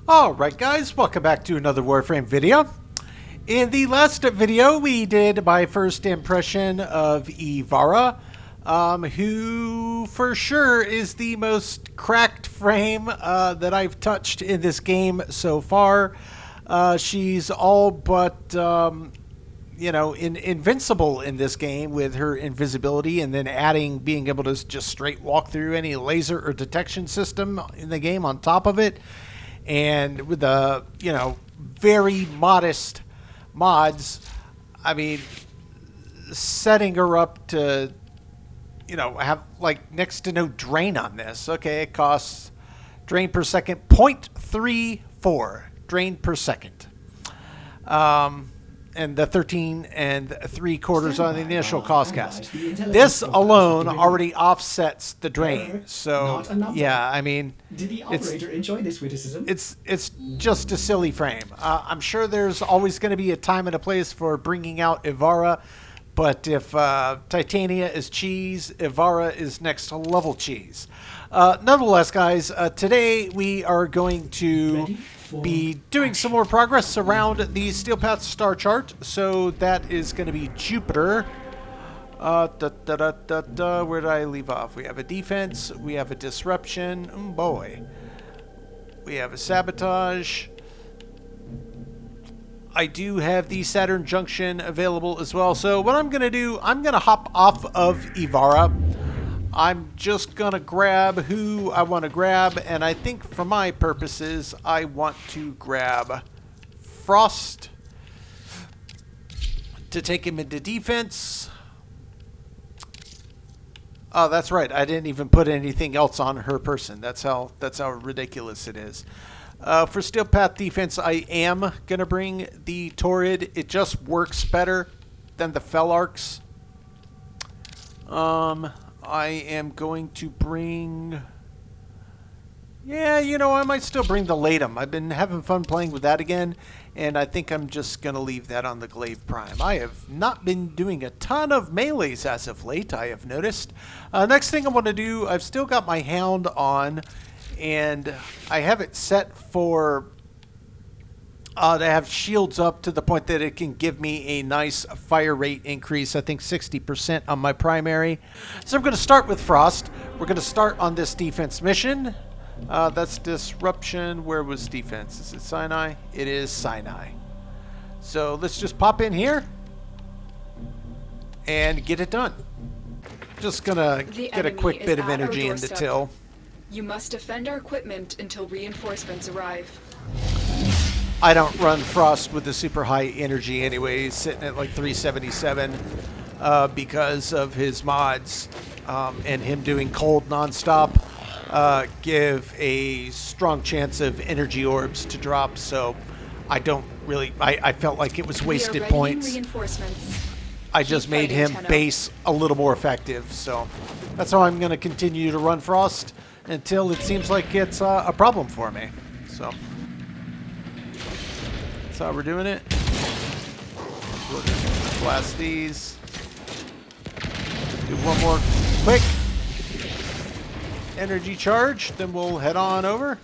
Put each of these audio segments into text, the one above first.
Alright guys, welcome back to another Warframe video. In the last video we did my first impression of Ivara, who for sure is the most cracked frame that I've touched in this game so far. She's all but, invincible in this game with her invisibility, and then adding being able to just straight walk through any laser or detection system in the game on top of it. And with the, very modest mods, I mean, setting her up to, have like next to no drain on this. Okay, it costs drain per second 0.34 drain per second. And the 13 3/4 on the initial cost cast. This alone already offsets the drain. So yeah, I mean, did the operator enjoy this witticism? It's just a silly frame. I'm sure there's always going to be a time and a place for bringing out Ivara, but if Titania is cheese, Ivara is next level cheese. Nonetheless, guys, today we are going to be doing some more progress around the Steel Path star chart. So that is going to be Jupiter. Where did I leave off? We have a defense. We have a disruption. Oh boy. We have a sabotage. I do have the Saturn Junction available as well. So what I'm going to do, I'm going to hop off of Ivara. I'm just going to grab who I want to grab, and I think for my purposes, I want to grab Frost to take him into defense. Oh, that's right. I didn't even put anything else on her person. That's how ridiculous it is. For Steel Path defense, I am going to bring the Torrid. It just works better than the Felarks. I am going to bring... Yeah, I might still bring the Latum. I've been having fun playing with that again, and I think I'm just going to leave that on the Glaive Prime. I have not been doing a ton of melees as of late, I have noticed. Next thing I want to do, I've still got my Hound on, and I have it set for... to have shields up to the point that it can give me a nice fire rate increase, I think 60% on my primary. So I'm going to start with Frost. We're going to start on this defense mission. That's disruption. Where was defense? Is it Sinai? It is Sinai. So let's just pop in here and get it done. Just going to get a quick bit of energy into till. You must defend our equipment until reinforcements arrive. I don't run Frost with the super high energy anyway. He's sitting at like 377 because of his mods and him doing cold nonstop give a strong chance of energy orbs to drop. So I don't really, I felt like it was wasted points. I just made him base a little more effective. So that's how I'm going to continue to run Frost until it seems like it's a problem for me. So that's how we're doing it. We'll just blast these. Do one more quick energy charge, then we'll head on over.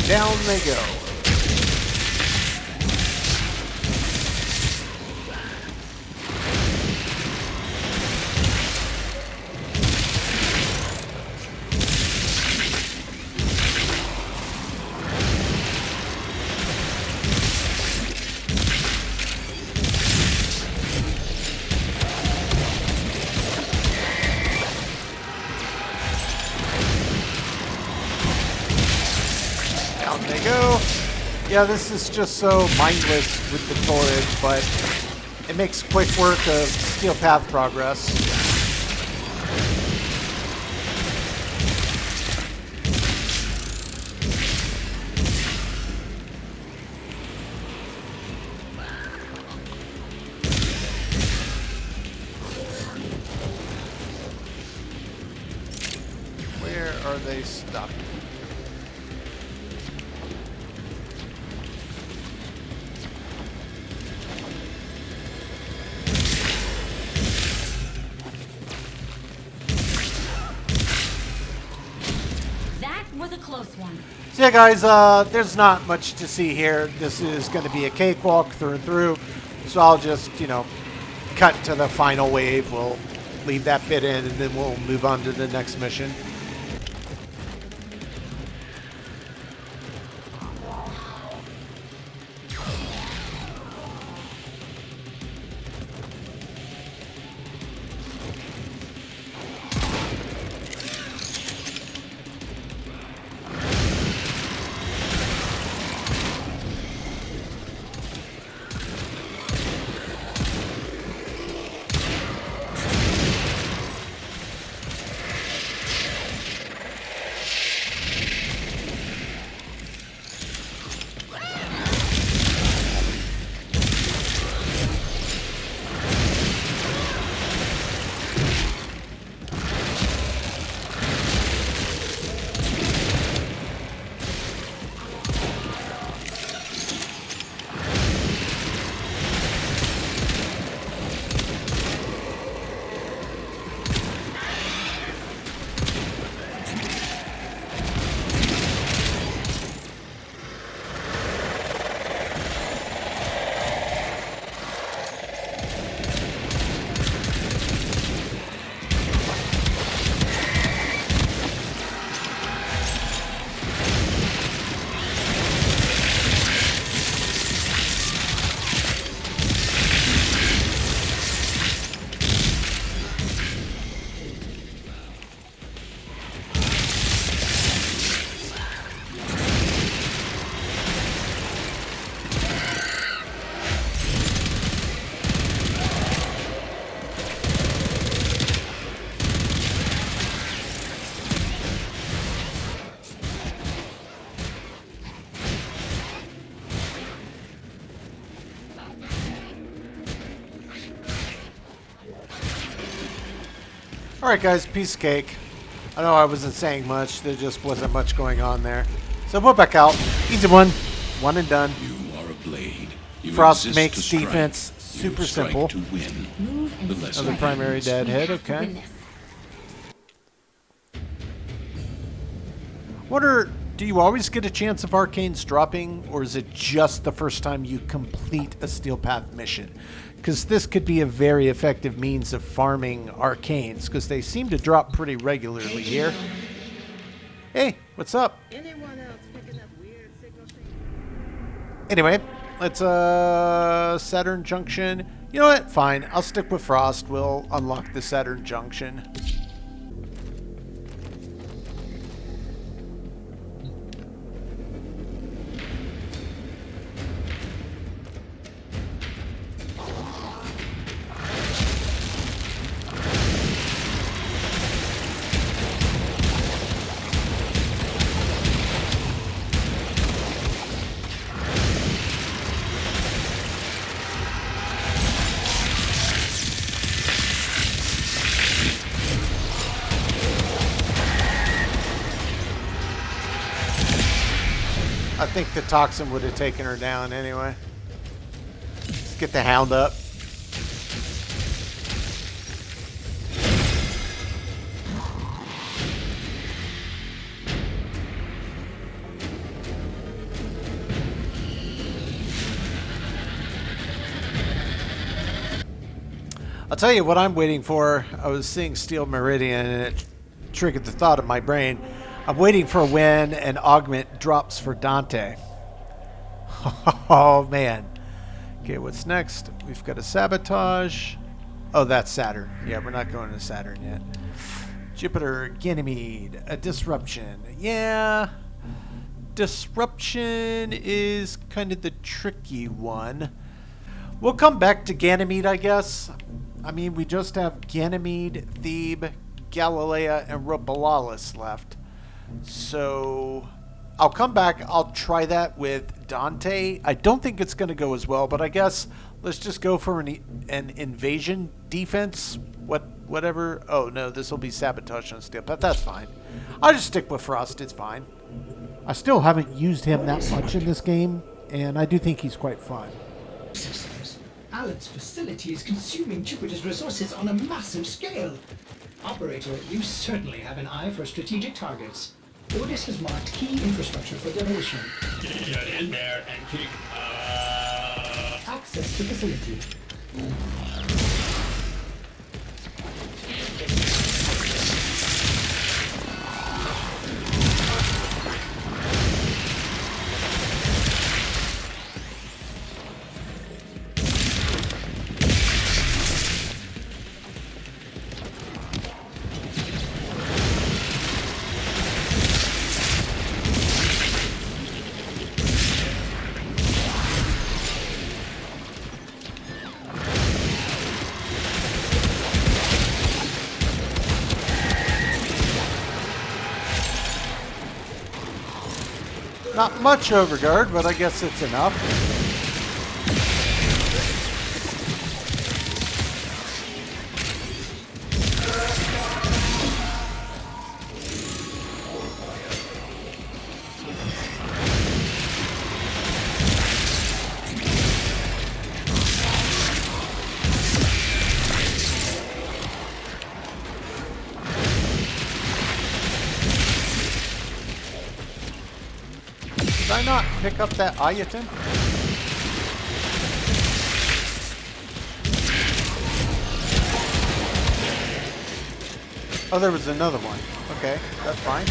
Down they go. Down they go. Yeah, this is just so mindless with the Torrid, but it makes quick work of Steel Path progress. are they stuck? That was a close one. So yeah, guys, there's not much to see here. This is going to be a cakewalk through and through. So I'll just, you know, cut to the final wave. We'll leave that bit in, and then we'll move on to the next mission. Alright guys, piece of cake. I know I wasn't saying much, there just wasn't much going on there. So we're back out. Easy one. One and done. You are a blade. You Frost exist makes to strike. defense You super strike simple. to win. Move and The lesson Another primary begins. deadhead, We have to okay. win this. Wonder, do you always get a chance of arcanes dropping, or is it just the first time you complete a Steel Path mission? Because this could be a very effective means of farming arcanes, because they seem to drop pretty regularly here. Hey, what's up? Anyone else picking up weird signals? Anyway, let's Saturn Junction. You know what? Fine. I'll stick with Frost. We'll unlock the Saturn Junction. I think the toxin would have taken her down anyway. Let's get the hound up. I'll tell you what I'm waiting for. I was seeing Steel Meridian and it triggered the thought of my brain. I'm waiting for when an augment drops for Dante. Oh, man. Okay, what's next? We've got a sabotage. Oh, that's Saturn. Yeah, we're not going to Saturn yet. Jupiter, Ganymede, a disruption. Yeah. Disruption is kind of the tricky one. We'll come back to Ganymede, I guess. I mean, we just have Ganymede, Thebe, Galilea, and Ropalolyst left. So I'll come back. I'll try that with Dante. I don't think it's going to go as well, but I guess Let's just go for an invasion defense. Whatever. Oh no, this will be sabotage on steel, but that's fine. I'll just stick with Frost. It's fine. I still haven't used him that much in this game, and I do think he's quite fun. Alan's facility is consuming Jupiter's resources on a massive scale. Operator, you certainly have an eye for strategic targets. Ordis has marked key infrastructure for demolition. Get in there and kick. Access the facility. Not much overguard, but I guess it's enough. Did I not pick up that Ayatin? Oh, there was another one. Okay, that's fine.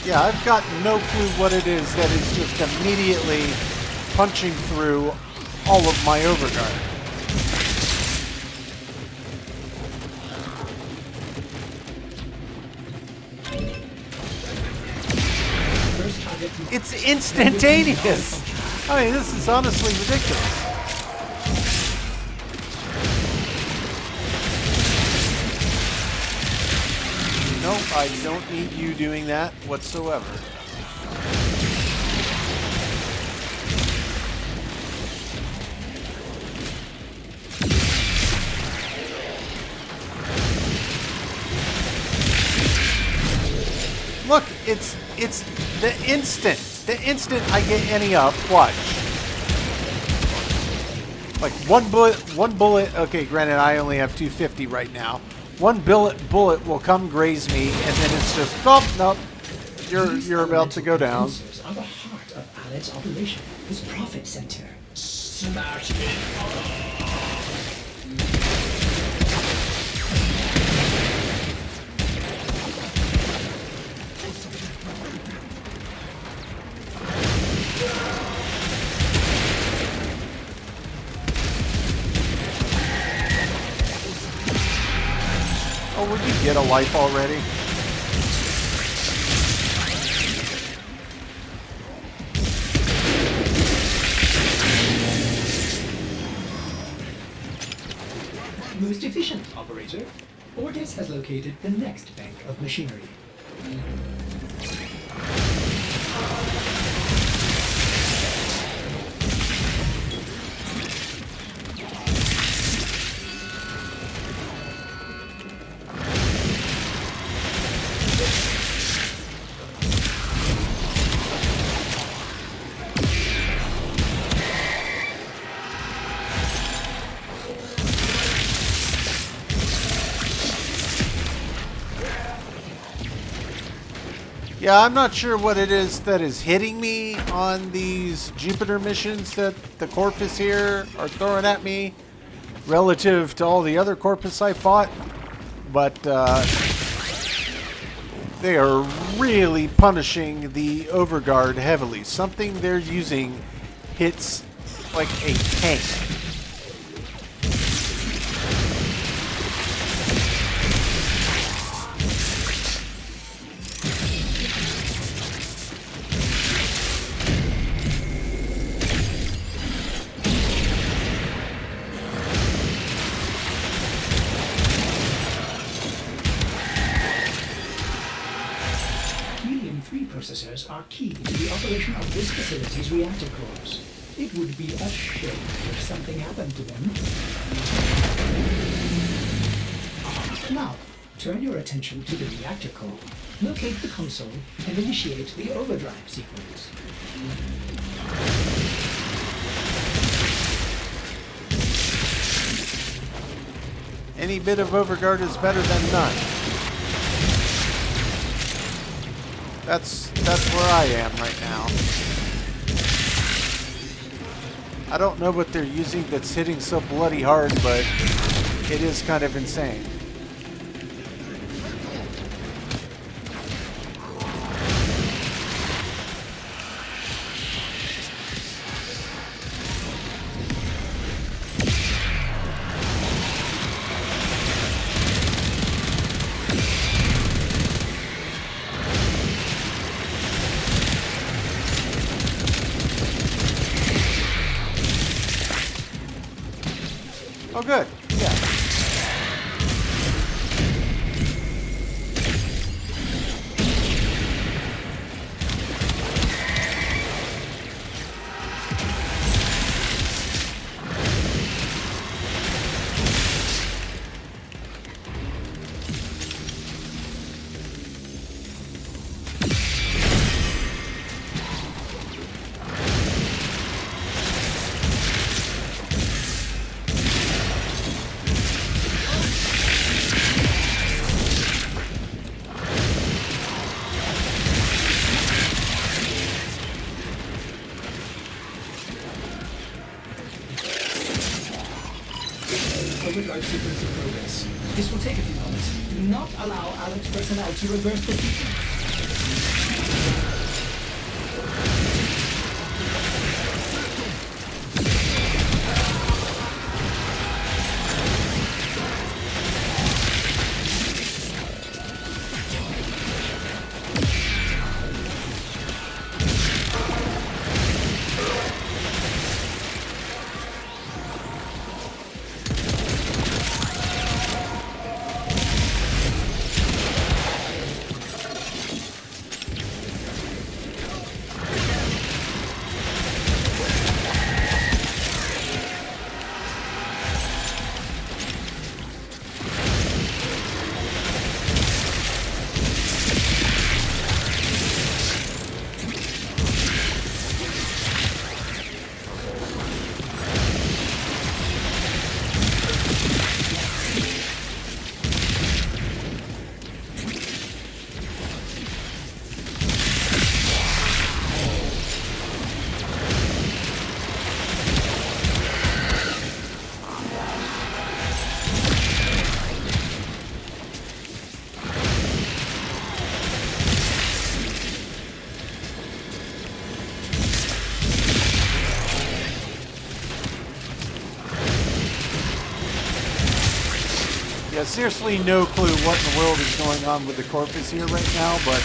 Yeah, I've got no clue what it is that is just immediately punching through all of my overguard. It's instantaneous! I mean, this is honestly ridiculous. Nope, I don't need you doing that whatsoever. Look, it's the instant I get any up, watch. Like one bullet, okay, granted I only have 250 right now. One bullet will come graze me, and then it's just, oh, nope, you're about to go down. Sensors are the heart of Alan's operation, his profit center. Smash it. Oh, would you get a life already? Most efficient, operator. Ordis has located the next bank of machinery. Yeah, I'm not sure what it is that is hitting me on these Jupiter missions that the Corpus here are throwing at me relative to all the other Corpus I fought, but they are really punishing the Overguard heavily. Something they're using hits like a tank. Processors are are key to the operation of this facility's reactor cores. It would be a shame if something happened to them. Now, turn your attention to the reactor core. Locate the console and initiate the overdrive sequence. Any bit of overguard is better than none. That's where I am right now. I don't know what they're using that's hitting so bloody hard, but it is kind of insane. Oh, good. Yeah. Overdrive sequence in progress. This will take a few moments. Do not allow Alex personnel to reverse the sequence. Yeah, seriously no clue what in the world is going on with the corpus here right now, but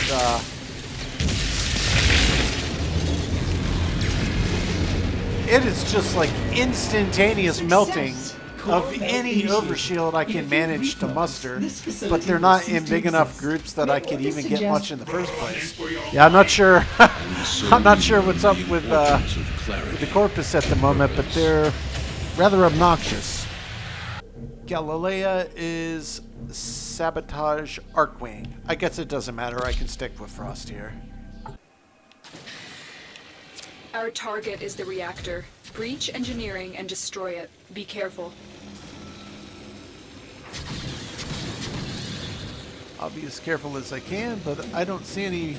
it is just like instantaneous melting of any overshield I can manage to muster, but they're not in big enough groups that I could even get much in the first place. Yeah, I'm not sure. I'm not sure what's up with the corpus at the moment, but they're rather obnoxious. Galilea is sabotage Arcwing. I guess it doesn't matter. I can stick with Frost here. Our target is the reactor. Breach engineering and destroy it. Be careful. I'll be as careful as I can, but I don't see any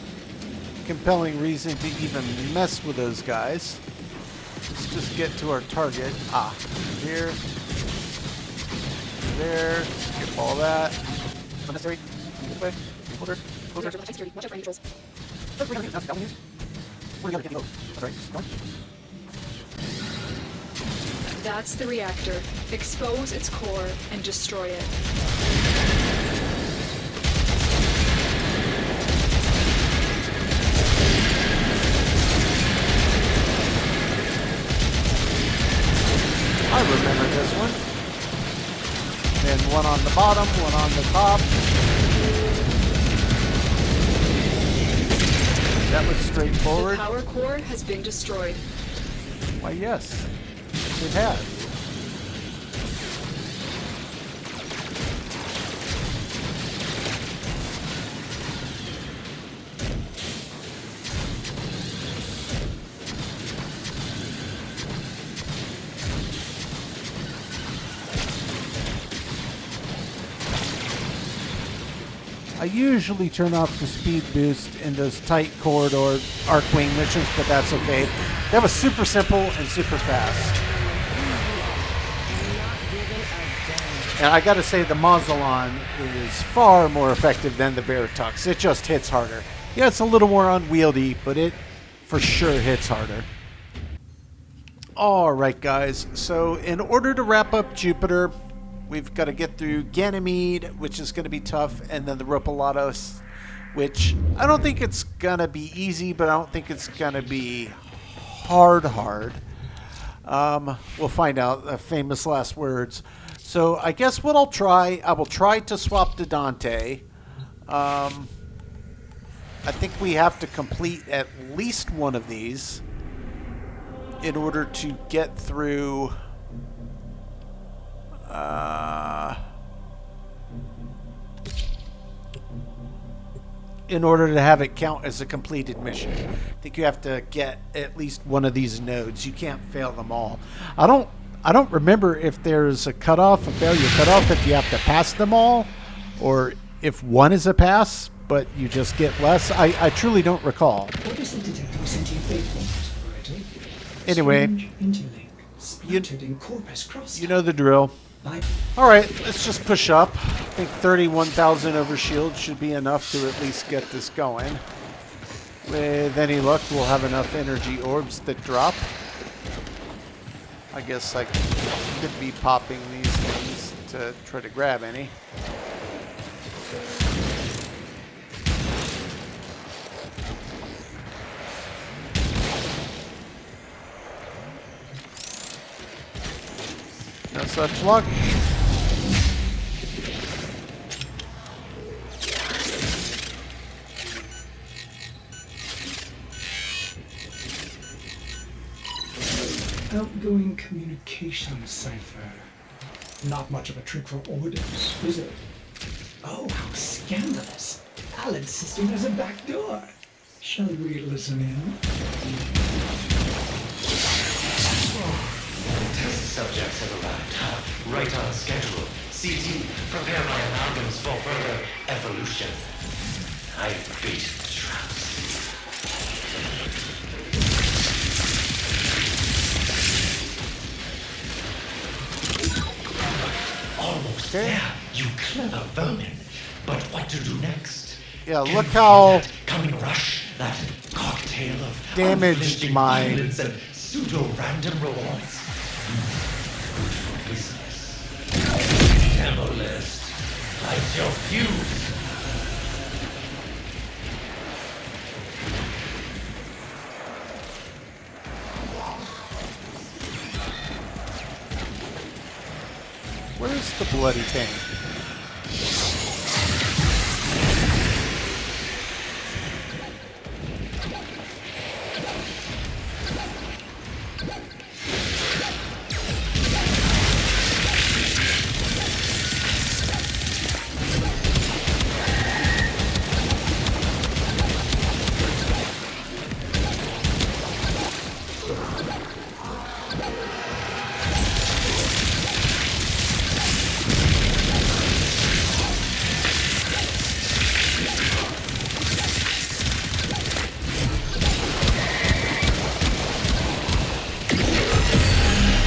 compelling reason to even mess with those guys. Let's just get to our target. Here. There. Skip all that. Unnecessary. This way. Closer. Closer. Watch out for angels. That's the reactor. Expose its core and destroy it. I remember this one. Then one on the bottom, one on the top. That was The straightforward. power core has been destroyed. Why, yes, it has. I usually turn off the speed boost in those tight corridor Arcwing missions, but that's okay. That was super simple and super fast. And I gotta say, the Mazelon is far more effective than the Veritux. It just hits harder. Yeah, it's a little more unwieldy, but it for sure hits harder. Alright guys, so in order to wrap up Jupiter, we've got to get through Ganymede, which is going to be tough, and then the Ropalolyst, which I don't think it's going to be easy, but I don't think it's going to be hard. We'll find out. Famous last words. So I guess what I will try to swap to Dante. I think we have to complete at least one of these in order to get through... in order to have it count as a completed mission. I think you have to get at least one of these nodes. You can't fail them all. I don't remember if there's a failure cutoff if you have to pass them all, or if one is a pass, but you just get less. I truly don't recall. What is the detecting of sentient waveforms, operator? Anyway, Strange interlink splattered in corpus cross. you know the drill. Alright, let's just push up. I think 31,000 over shield should be enough to at least get this going. With any luck, we'll have enough energy orbs that drop. I guess I could be popping these things to try to grab any. No such luck. Outgoing communication cipher. Not much of a trick for orders, is it? Oh, how scandalous. Alan's system has a back door. Shall we listen in? Test subjects have arrived. Right on schedule. CT, prepare my amalgams for further evolution. I beat the traps. Almost there, you clever vermin. But what to do next? Yeah, Can look you how feel that coming rush, that cocktail of damaged unflinching my- violence and pseudo-random rewards. Ropalolyst, light your fuse. Where's the bloody thing?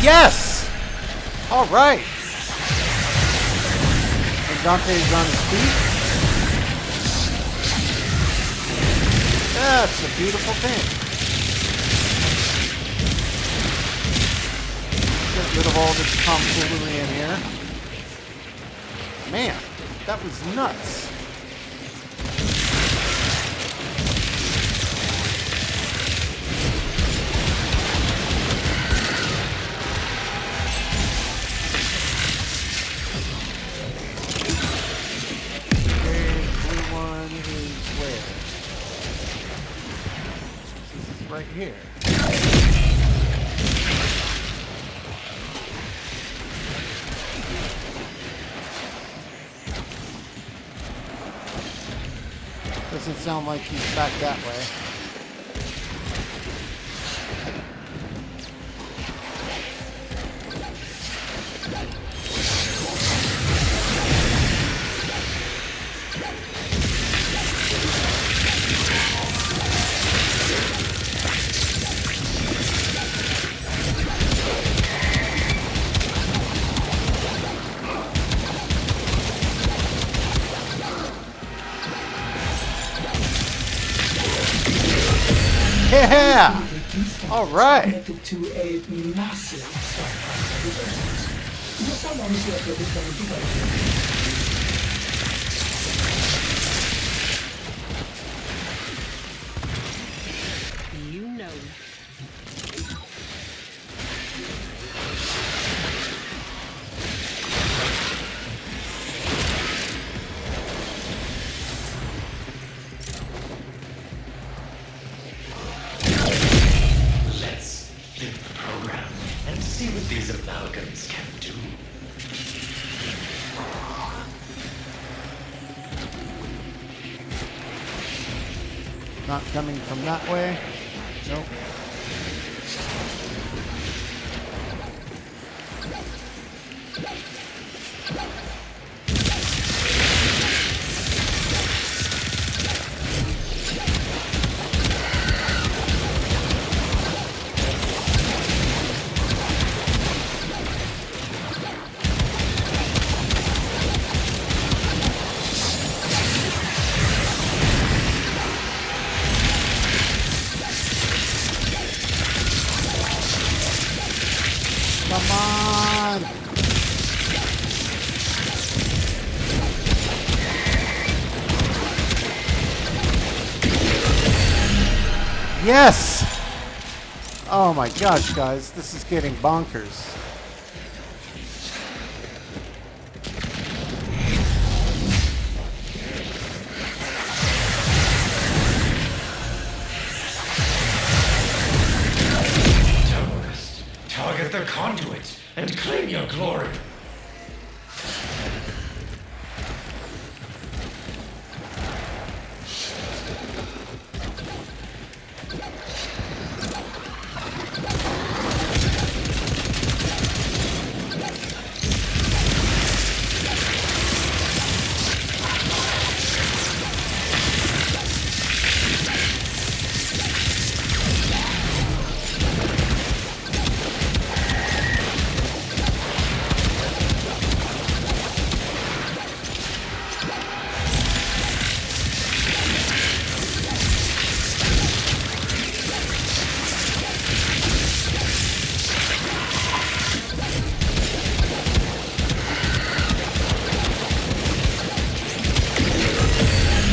Yes! All right. And Dante's on his feet. That's a beautiful thing. Get rid of all this tomfoolery in here. Man, that was nuts. here. Doesn't sound like he's back that way. Yeah! All right. Connected to a massive starchart of resources. Just how long is the upload going to go? You know. Let's flip the program and see what these amalgams can do. Not coming from that way. Nope. Come on! Yes! Oh my gosh, guys, this is getting bonkers. Terrorist, target the conduit and claim your glory.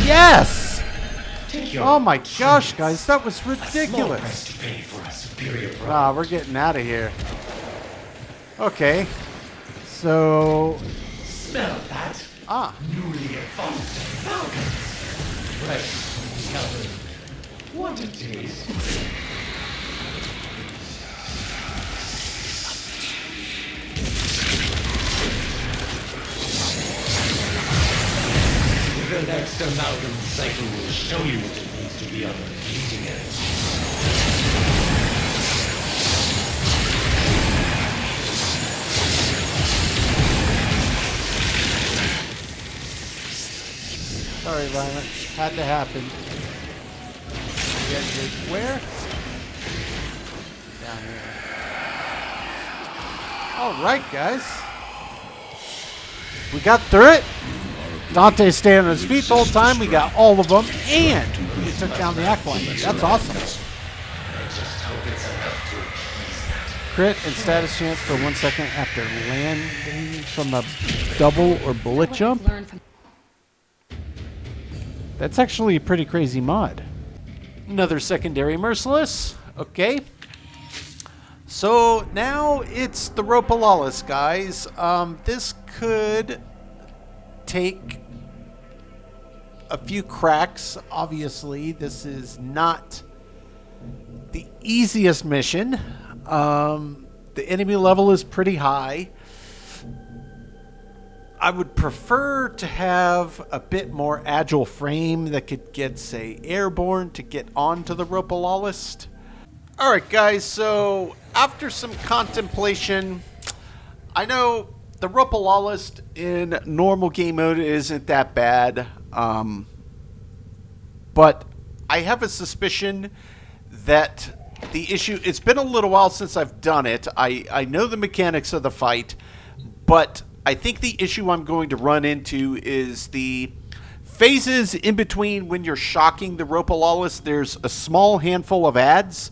Yes! Take your Oh my gosh, guys, that was a small ridiculous. price to pay for a superior product. Ah, we're getting out of here. Okay. So, Smell that? Newly evolved falcons. Fresh, covered. What a taste. The next amalgam cycle will show you what it means to be on the bleeding edge. sorry, Violet. Had to happen. Where? Down here. Alright, guys. We got through it. Dante's staying on his feet the whole time. We got all of them. And we took down the Acolyte. That's awesome. Crit and status chance for 1 second after landing from a double or bullet jump. That's actually a pretty crazy mod. Another secondary merciless. Okay. So now it's the Ropalolyst, guys. This could take a few cracks. Obviously, this is not the easiest mission. The enemy level is pretty high. I would prefer to have a bit more agile frame that could get, say, airborne to get onto the Ropalolyst. Alright guys, so after some contemplation, I know the Ropalolyst in normal game mode isn't that bad, but I have a suspicion that the issue, it's been a little while since I've done it. I know the mechanics of the fight, but I think the issue I'm going to run into is the phases in between when you're shocking the Ropalolyst. There's a small handful of ads.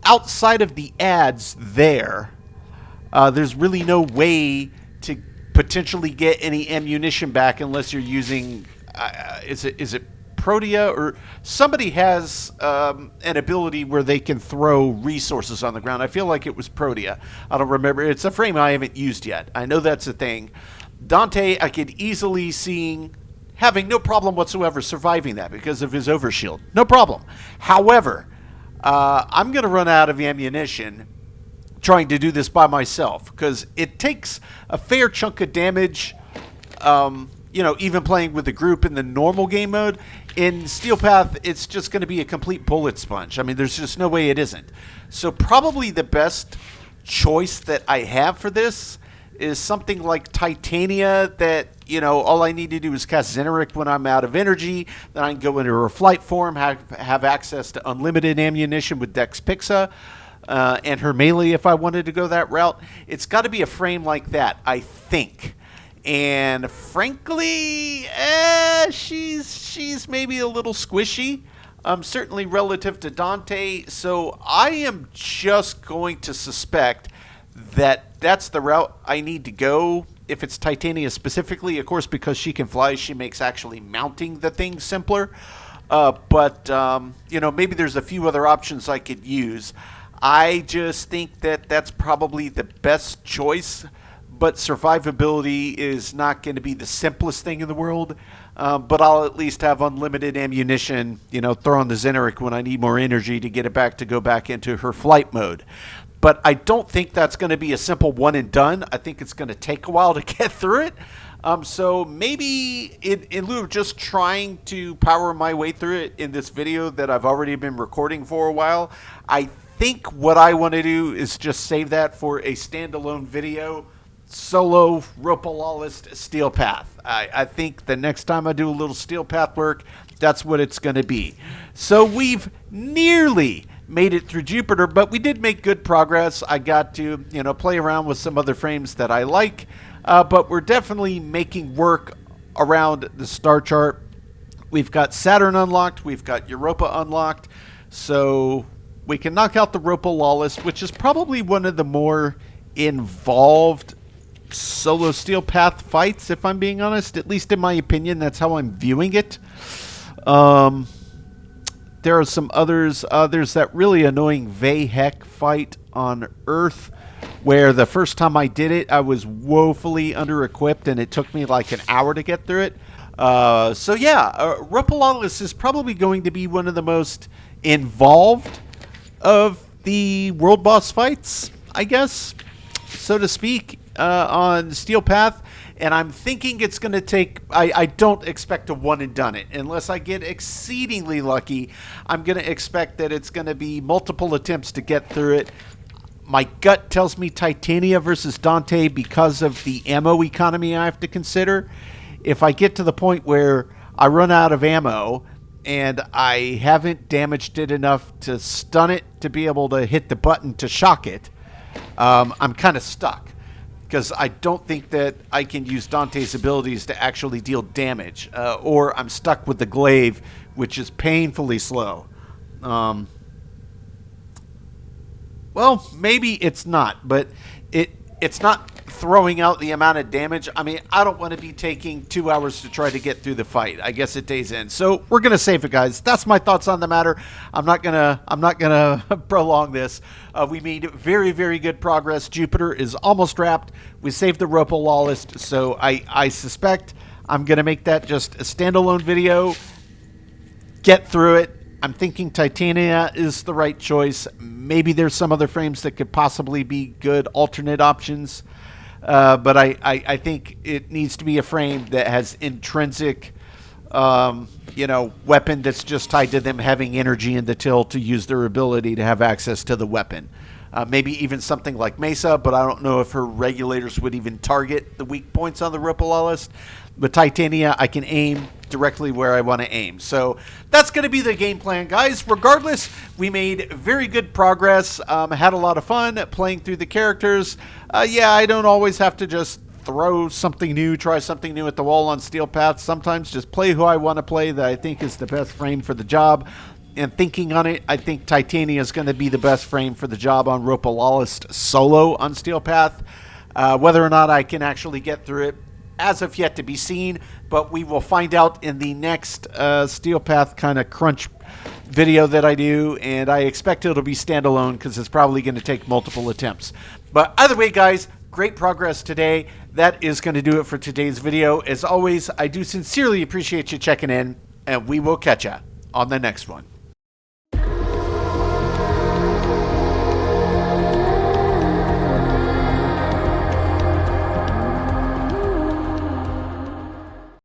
Outside of the ads there's really no way to potentially get any ammunition back unless you're using, is it Protea, or somebody has an ability where they can throw resources on the ground. I feel like it was Protea. I don't remember. It's a frame I haven't used yet. I know that's a thing. Dante, I could easily see having no problem whatsoever surviving that because of his overshield. No problem. However, I'm going to run out of ammunition trying to do this by myself because it takes a fair chunk of damage, even playing with a group in the normal game mode. In Steel Path, it's just going to be a complete bullet sponge. I mean, there's just no way it isn't. So probably the best choice that I have for this is something like Titania that, all I need to do is cast Xeneric when I'm out of energy. Then I can go into her flight form, have access to unlimited ammunition with Dex Pixa, and her melee if I wanted to go that route. It's got to be a frame like that, I think. And frankly, she's maybe a little squishy, certainly relative to Dante. So I am just going to suspect that that's the route I need to go. If it's Titania specifically, of course, because she can fly, she makes actually mounting the thing simpler. But maybe there's a few other options I could use. I just think that that's probably the best choice. But survivability is not going to be the simplest thing in the world. But I'll at least have unlimited ammunition, throw on the Xeneric when I need more energy to get it back to go back into her flight mode. But I don't think that's going to be a simple one and done. I think it's going to take a while to get through it. So maybe in lieu of just trying to power my way through it in this video that I've already been recording for a while, I think what I want to do is just save that for a standalone video. Solo Ropalolyst Steel Path. I think the next time I do a little Steel Path work, that's what it's going to be. So we've nearly made it through Jupiter, but we did make good progress. I got to, play around with some other frames that I like, but we're definitely making work around the star chart. We've got Saturn unlocked. We've got Europa unlocked. So we can knock out the Ropalolyst, which is probably one of the more involved solo Steel Path fights, if I'm being honest. At least in my opinion, that's how I'm viewing it. There are some others. There's that really annoying Vahek fight on Earth, where the first time I did it, I was woefully under-equipped, and it took me like an hour to get through it. Ropalolyst is probably going to be one of the most involved of the world boss fights, I guess, so to speak, on Steel Path. And I'm thinking it's going to take, I don't expect a one and done it. Unless I get exceedingly lucky, I'm going to expect that it's going to be multiple attempts to get through it. My gut tells me Titania versus Dante because of the ammo economy I have to consider. If I get to the point where I run out of ammo and I haven't damaged it enough to stun it to be able to hit the button to shock it, I'm kind of stuck. Because I don't think that I can use Dante's abilities to actually deal damage. Or I'm stuck with the glaive, which is painfully slow. Well, maybe it's not, but it's not throwing out the amount of damage. I mean, I don't want to be taking 2 hours to try to get through the fight. I guess it day's end. So we're gonna save it, guys. That's my thoughts on the matter. I'm not gonna prolong this. We made very, very good progress. Jupiter is almost wrapped. We saved the Ropalolyst, so I suspect I'm gonna make that just a standalone video. Get through it. I'm thinking Titania is the right choice. Maybe there's some other frames that could possibly be good alternate options. But I think it needs to be a frame that has intrinsic, weapon that's just tied to them having energy in the till to use their ability to have access to the weapon. Maybe even something like Mesa, but I don't know if her regulators would even target the weak points on the Ropalolyst. But Titania, I can aim directly where I want to aim. So that's going to be the game plan, guys. Regardless, we made very good progress. Had a lot of fun playing through the characters. I don't always have to just throw something new, try something new at the wall on Steel Path. Sometimes just play who I want to play that I think is the best frame for the job. And thinking on it, I think Titania is going to be the best frame for the job on Ropalolyst solo on Steel Path. Whether or not I can actually get through it, as of yet to be seen, but we will find out in the next Steel Path kind of crunch video that I do, and I expect it'll be standalone because it's probably going to take multiple attempts. But either way, guys, great progress today. That is going to do it for today's video. As always, I do sincerely appreciate you checking in, and we will catch ya on the next one.